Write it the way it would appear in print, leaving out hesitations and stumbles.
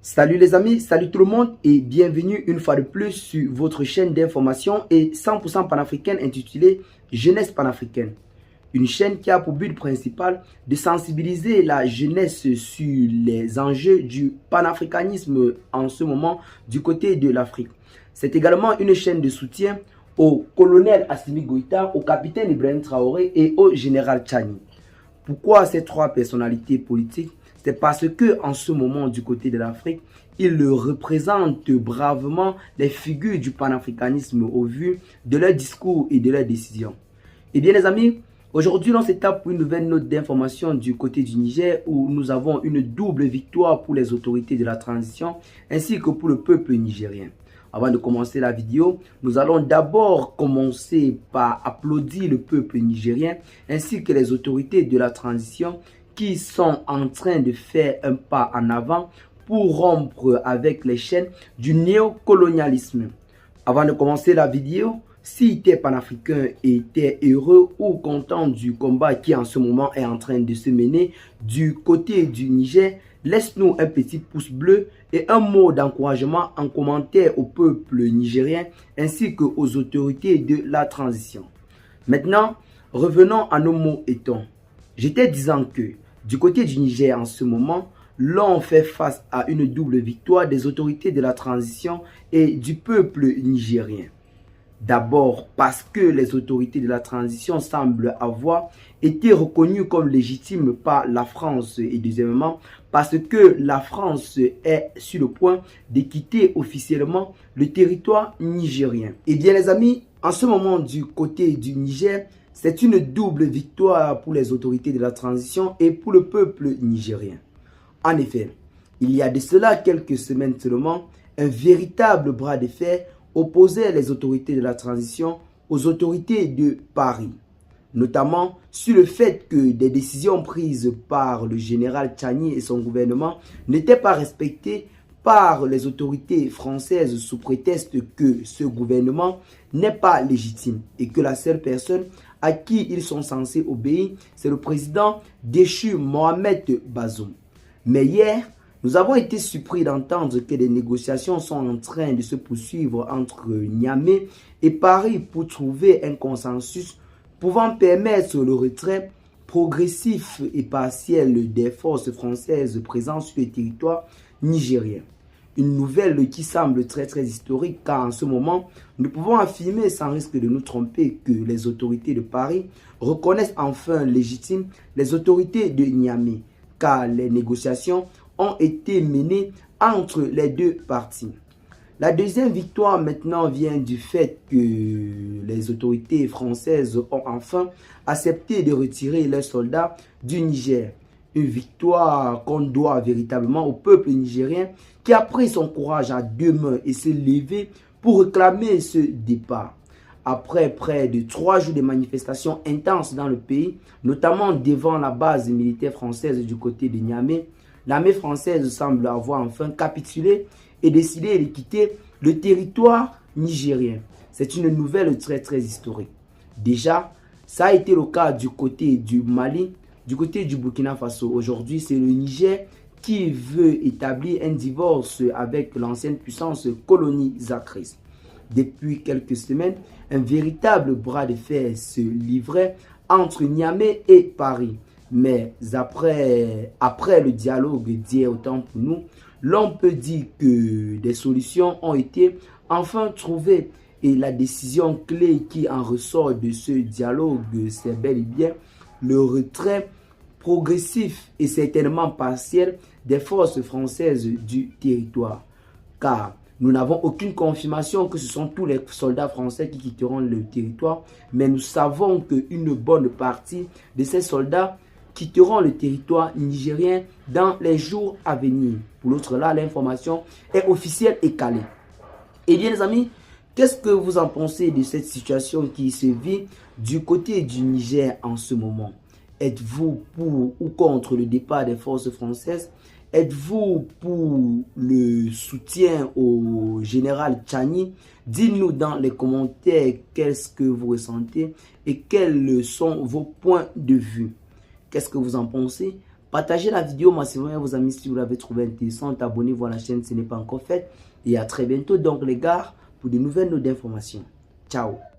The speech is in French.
Salut les amis, salut tout le monde et bienvenue une fois de plus sur votre chaîne d'information et 100% panafricaine intitulée Jeunesse panafricaine. Une chaîne qui a pour but principal de sensibiliser la jeunesse sur les enjeux du panafricanisme en ce moment du côté de l'Afrique. C'est également une chaîne de soutien au colonel Assimi Goïta, au capitaine Ibrahim Traoré et au général Tchani. Pourquoi ces trois personnalités politiques? C'est parce que en ce moment du côté de l'Afrique, ils représentent bravement les figures du panafricanisme au vu de leurs discours et de leurs décisions. Eh bien les amis, aujourd'hui on s'étape pour une nouvelle note d'information du côté du Niger où nous avons une double victoire pour les autorités de la transition ainsi que pour le peuple nigérien. Avant de commencer la vidéo, nous allons d'abord commencer par applaudir le peuple nigérien ainsi que les autorités de la transition qui sont en train de faire un pas en avant pour rompre avec les chaînes du néocolonialisme. Avant de commencer la vidéo, si tu es panafricain et tu es heureux ou content du combat qui en ce moment est en train de se mener du côté du Niger, laisse-nous un petit pouce bleu et un mot d'encouragement en commentaire au peuple nigérien ainsi qu'aux autorités de la transition. Maintenant, revenons à nos mots et tons. J'étais disant que du côté du Niger en ce moment, l'on fait face à une double victoire des autorités de la transition et du peuple nigérien. D'abord parce que les autorités de la transition semblent avoir été reconnues comme légitimes par la France et deuxièmement parce que la France est sur le point de quitter officiellement le territoire nigérien. Eh bien les amis, en ce moment du côté du Niger, c'est une double victoire pour les autorités de la transition et pour le peuple nigérien. En effet, il y a de cela quelques semaines seulement, un véritable bras de fer opposait les autorités de la transition aux autorités de Paris, notamment sur le fait que des décisions prises par le général Tchani et son gouvernement n'étaient pas respectées par les autorités françaises sous prétexte que ce gouvernement n'est pas légitime et que la seule personne à qui ils sont censés obéir, c'est le président déchu Mohamed Bazoum. Mais hier, nous avons été surpris d'entendre que des négociations sont en train de se poursuivre entre Niamey et Paris pour trouver un consensus pouvant permettre le retrait progressif et partiel des forces françaises présentes sur le territoire nigérien. Une nouvelle qui semble très historique car en ce moment, nous pouvons affirmer sans risque de nous tromper que les autorités de Paris reconnaissent enfin légitimes les autorités de Niamey car les négociations ont été menées entre les deux parties. La deuxième victoire maintenant vient du fait que les autorités françaises ont enfin accepté de retirer leurs soldats du Niger. Une victoire qu'on doit véritablement au peuple nigérien qui a pris son courage à deux mains et s'est levé pour réclamer ce départ. Après près de 3 jours de manifestations intenses dans le pays, notamment devant la base militaire française du côté de Niamey, l'armée française semble avoir enfin capitulé et décidé de quitter le territoire nigérien. C'est une nouvelle très historique. Déjà, ça a été le cas du côté du Mali, du côté du Burkina Faso. Aujourd'hui, c'est le Niger qui veut établir un divorce avec l'ancienne puissance colonisatrice. Depuis quelques semaines, un véritable bras de fer se livrait entre Niamey et Paris. Mais après le dialogue d'hier autant pour nous, l'on peut dire que des solutions ont été enfin trouvées. Et la décision clé qui en ressort de ce dialogue, c'est bel et bien le retrait progressif et certainement partiel des forces françaises du territoire. Car nous n'avons aucune confirmation que ce sont tous les soldats français qui quitteront le territoire, mais nous savons qu'une bonne partie de ces soldats quitteront le territoire nigérien dans les jours à venir. Pour l'autre là, l'information est officielle et calée. Et bien les amis, qu'est-ce que vous en pensez de cette situation qui se vit du côté du Niger en ce moment? Êtes-vous pour ou contre le départ des forces françaises? Êtes-vous pour le soutien au général Tchani? Dites-nous dans les commentaires qu'est-ce que vous ressentez et quels sont vos points de vue. Qu'est-ce que vous en pensez? Partagez la vidéo massivement à vos amis si vous l'avez trouvé intéressante. Abonnez-vous à la chaîne si ce n'est pas encore fait. Et à très bientôt donc les gars pour de nouvelles notes d'informations. Ciao.